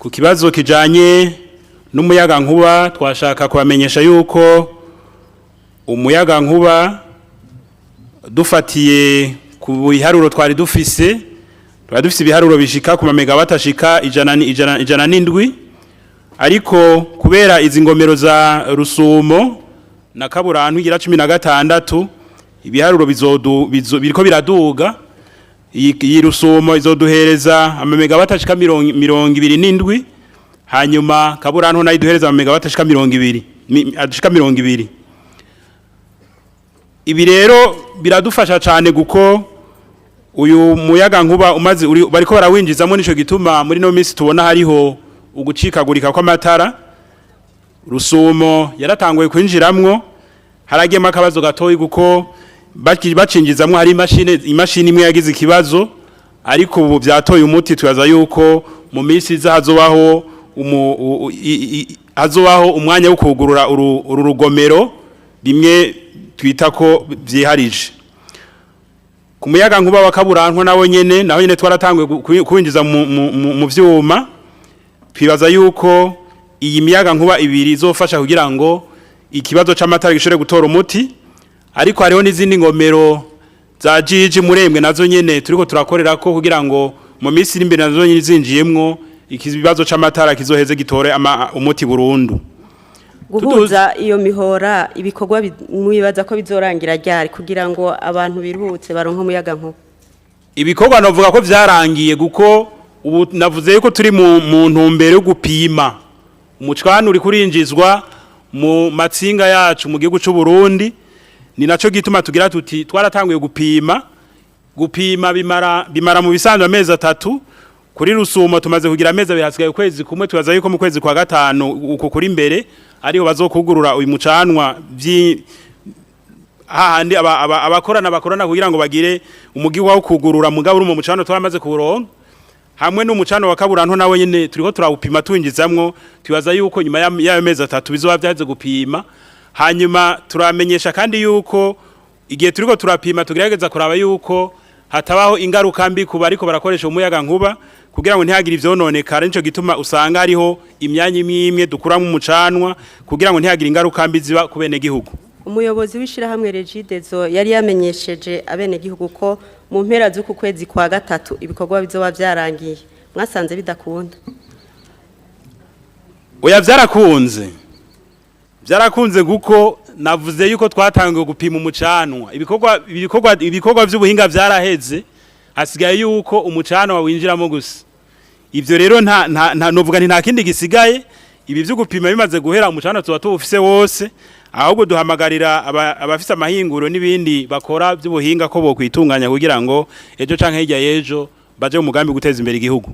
ku kibazo kijanye n'umuyagankuba twashaka kubamenyesha yuko umuyagankuba dufatiye ku biharuro twari dufise ibiharuro bishika ku megawati ashika ijana n'indwi, ariko kubera izi ngomero za Rusumo na Kaburantu igira 16 ibiharuro biriko biraduga. Iyi Rusumo izoduhereza amamegawati ashika 27, hanyuma Kaburantu nayo iduhereza amamegawati ashika 20. Ibi rero biradufasha cyane guko uyu muyaga nkuba umaze bariko barawinjizamo nico gituma muri no minsi tubona hariho ugucikagurika kw'amatara. Rusumo yaratanguye kwinjiramwo, haragema akabazo gatoyi guko bacinjizamwo hari imashini imwe yagize ikibazo, ariko ubu byatoye umuti. Twaza yuko mu minsi hazobaho umwanya wo kugurura uru rugomero bimwe twita ko byiharije. Ku muyaga nkuba wa Kaburantu naho nyene twaratanguye kwinjiza mu vyuma. Twibaza yuko iyi miyaga nkuba ibiri izofasha kugira ngo ikibazo c'amatara gishore gutora umuti, ariko hariho n'izindi ngomero za jiji Murembwe nazo nyene turiko turakorera ko kugira ngo mu minsi iri imbere nazo nyene zinjiyemwo ikibazo c'amatara kizoheze gitore umuti burundu. Guhuza iyo mihora ibikorwa mwibaza ko bizorangira ryari kugira ngo abantu biruhutse baronka umuyaga nkuba? Ibikorwa navuga ko vyarangiye guko ubu navuze yuko turi mu ntumbero yo gupima umucwana uri kurinjizwa mu matsinga yacu mu gihugu cy'u Burundi. Ni naco gituma tugira tuti twaratanguye gupima bimara mu bisanzwe amezi 3. Kuri Rusumo tumaze kugira amezi bihasigaye ukwezi kumwe. Tubaza yuko mu kwezi kwa gatanu uko kuri imbere ariho bazokugurura uyu mucanwa hahandi abakorana kugira ngo bagire umugi wa kugurura mugabo uri mu mucano twamaze kuronka hamwe n'umucano wa Kaburantu nawe nyene turiko turawupima twinjizamwo. Tubaza yuko nyuma y'ayo mezi 3 bizoba byaje gupima, hanyuma turamenyesha kandi yuko igihe turiko turapima tugerageza kuraba yuko hatabaho ingaruka mbi kuba ariko barakoresha umuyaga nkuba kugira ngo ntihagire ivyononekara. Nico gituma usanga hariho imyanya imwe dukuramo umucanwa kugira ngo ntihagire ingaruka mbi ziba ku bene gihugu. Umuyobozi w'ishirahamwe Regidezo yari yamenyesheje abene gihugu ko mu mpera z'uku kwezi kwa gatatu ibikorwa bizoba vyarangiye. Mwasanze bidakunda? Oya, vyarakunze guko navuze yuko twatangiye gupima umucanwa. Ibikorwa by'ubuhinga vyaraheze, hasigaye yuko umucanwa wawinjiramo gusa. Ivyo rero novuga nta kindi gisigaye. Ibi byo gupima bimaze guhera umucanwa tuba tufise wose, ahubwo duhamagarira abafise amahinguro n'ibindi bakora by'ubuhinga ko bo kwitunganya kugira ngo ejo canke hirya yejo baje mu mugambi guteza imbere igihugu.